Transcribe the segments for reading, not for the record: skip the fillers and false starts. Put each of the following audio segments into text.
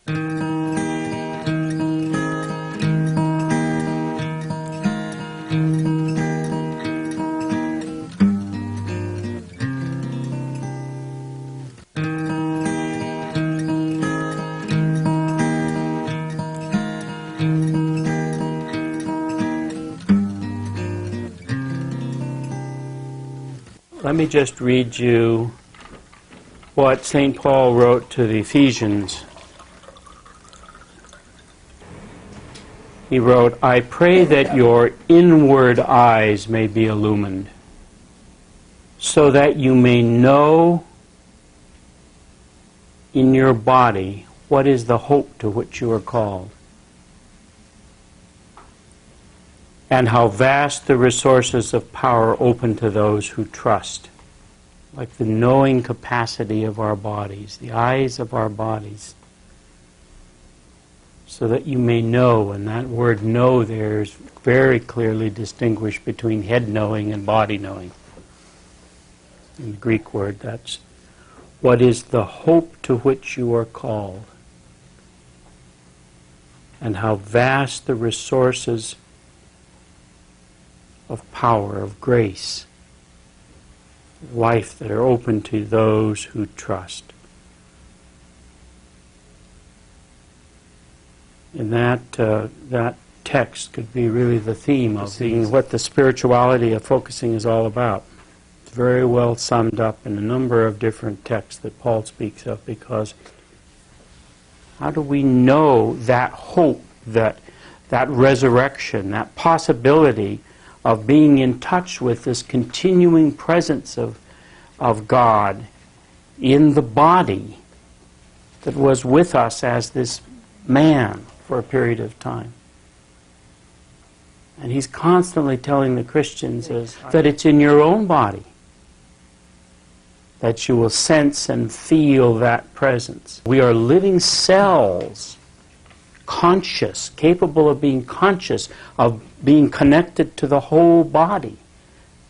Let me just read you what St. Paul wrote to the Ephesians. He wrote, "I pray that your inward eyes may be illumined, so that you may know in your body what is the hope to which you are called, and how vast the resources of power open to those who trust." Like the knowing capacity of our bodies, the eyes of our bodies, so that you may know, and that word know there is very clearly distinguished between head knowing and body knowing. In the Greek word, that's what is the hope to which you are called, and how vast the resources of power, of grace, life that are open to those who trust. And that text could be really the theme of seeing what the spirituality of focusing is all about. It's very well summed up in a number of different texts that Paul speaks of, because how do we know that hope, that resurrection, that possibility of being in touch with this continuing presence of God in the body that was with us as this man for a period of time? And he's constantly telling the Christians that it's in your own body that you will sense and feel that presence. We are living cells, conscious, capable of being conscious, of being connected to the whole body.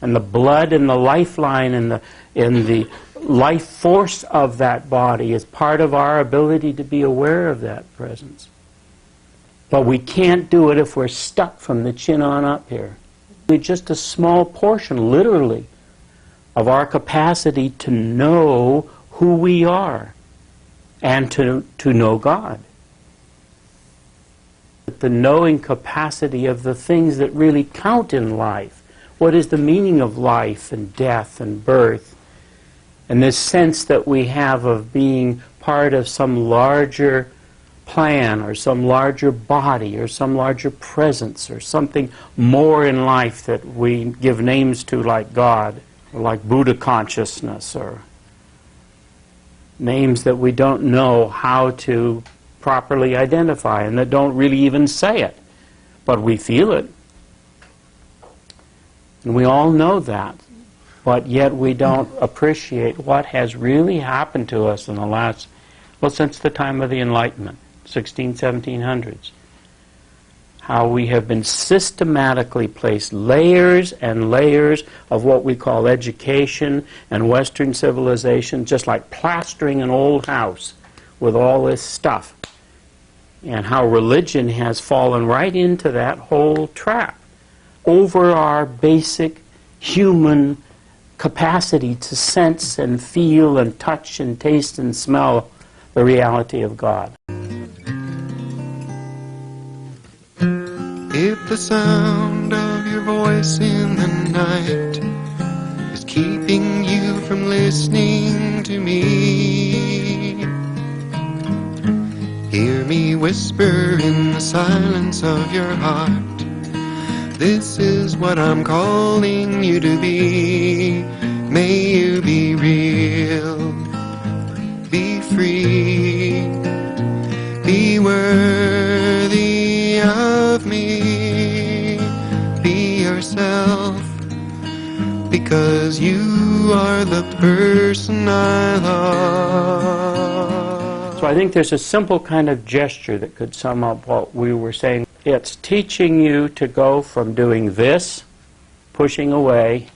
And the blood and the lifeline and the life force of that body is part of our ability to be aware of that presence. But we can't do it if we're stuck from the chin on up here. We're just a small portion, literally, of our capacity to know who we are and to know God. The knowing capacity of the things that really count in life. What is the meaning of life and death and birth? And this sense that we have of being part of some larger plan or some larger body or some larger presence or something more in life that we give names to, like God or like Buddha consciousness, or names that we don't know how to properly identify and that don't really even say it, but we feel it. And we all know that, but yet we don't appreciate what has really happened to us in the last, well, since the time of the Enlightenment, 1700s. How we have been systematically placed layers and layers of what we call education and Western civilization, just like plastering an old house with all this stuff. And how religion has fallen right into that whole trap over our basic human capacity to sense and feel and touch and taste and smell the reality of God. If the sound of your voice in the night is keeping you from listening to me, hear me whisper in the silence of your heart, this is what I'm calling you to be. May you be real, be free, be worthy of me, be yourself, because you are the person I love. So I think there's a simple kind of gesture that could sum up what we were saying. It's teaching you to go from doing this, pushing away,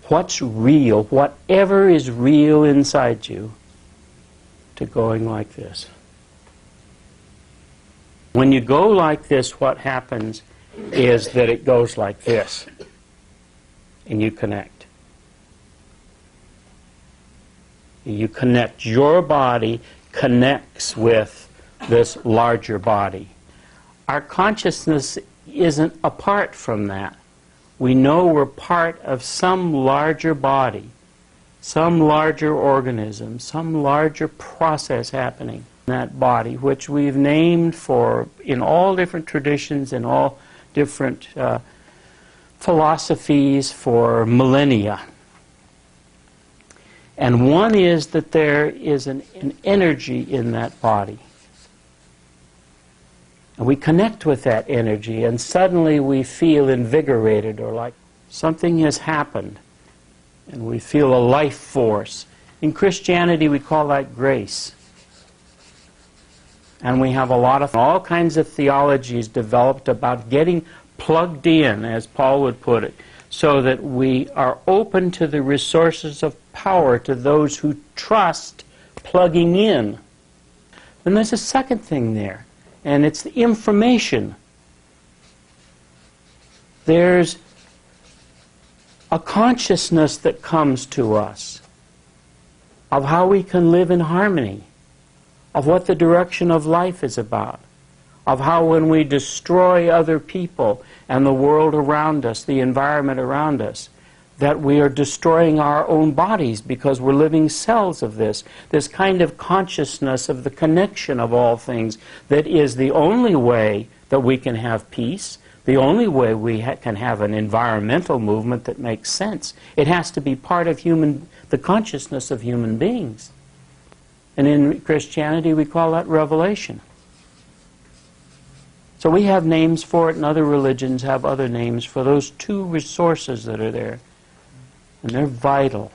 what's real, whatever is real inside you, to going like this. When you go like this, what happens is that it goes like this, and you connect. You connect. Your body connects with this larger body. Our consciousness isn't apart from that. We know we're part of some larger body, some larger organism, some larger process happening in that body, which we've named for, in all different traditions, in all different philosophies, for millennia. And one is that there is an energy in that body. And we connect with that energy, and suddenly we feel invigorated, or like something has happened, and we feel a life force. In Christianity, we call that grace. And we have all kinds of theologies developed about getting plugged in, as Paul would put it, so that we are open to the resources of power, to those who trust plugging in. And there's a second thing there, and it's the information. There's a consciousness that comes to us of how we can live in harmony, of what the direction of life is about, of how when we destroy other people and the world around us, the environment around us, that we are destroying our own bodies because we're living cells of this kind of consciousness of the connection of all things that is the only way that we can have peace, the only way we can have an environmental movement that makes sense. It has to be part of the consciousness of human beings. And in Christianity we call that revelation. So we have names for it, and other religions have other names for those two resources that are there. And they're vital.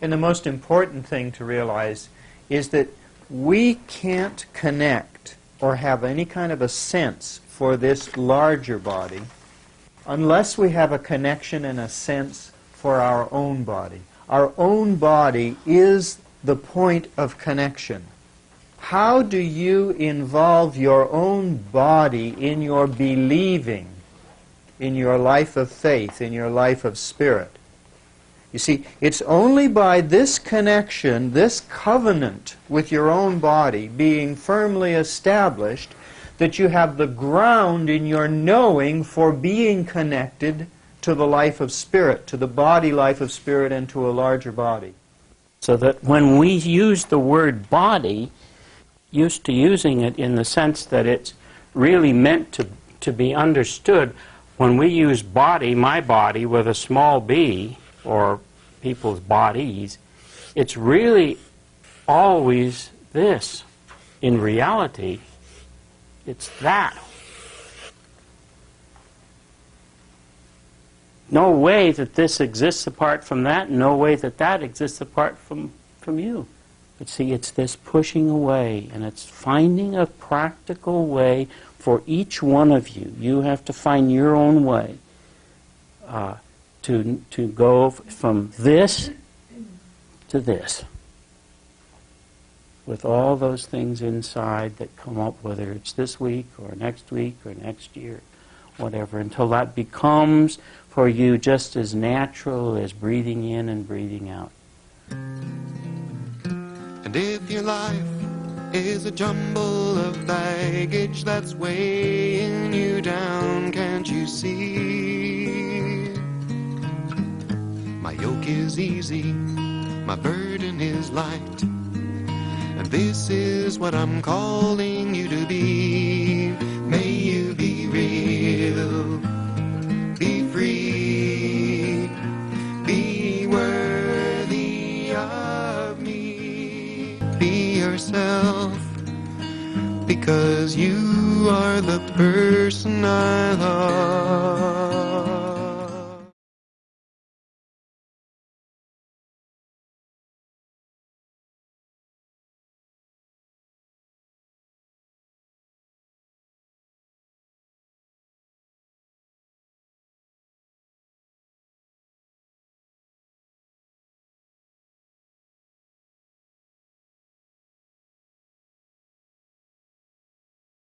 And the most important thing to realize is that we can't connect or have any kind of a sense for this larger body unless we have a connection and a sense for our own body. Our own body is the point of connection. How do you involve your own body in your believing, in your life of faith, in your life of spirit? You see, it's only by this connection, this covenant with your own body being firmly established, that you have the ground in your knowing for being connected to the life of spirit, to the body life of spirit, and to a larger body. So that when we use the word body, used to using it in the sense that it's really meant to be understood, when we use body, my body, with a small b, or people's bodies, it's really always this. In reality, it's that. No way that this exists apart from that, no way that that exists apart from you. But see, it's this pushing away, and it's finding a practical way for each one of you. You have to find your own way to go from this to this, with all those things inside that come up, whether it's this week or next year, whatever, until that becomes for you just as natural as breathing in and breathing out. And if your life is a jumble of baggage that's weighing you down, can't you see? My yoke is easy, my burden is light, and this is what I'm calling you to be. May you be real, be free, be worthy of me. Be yourself, because you are the person I love.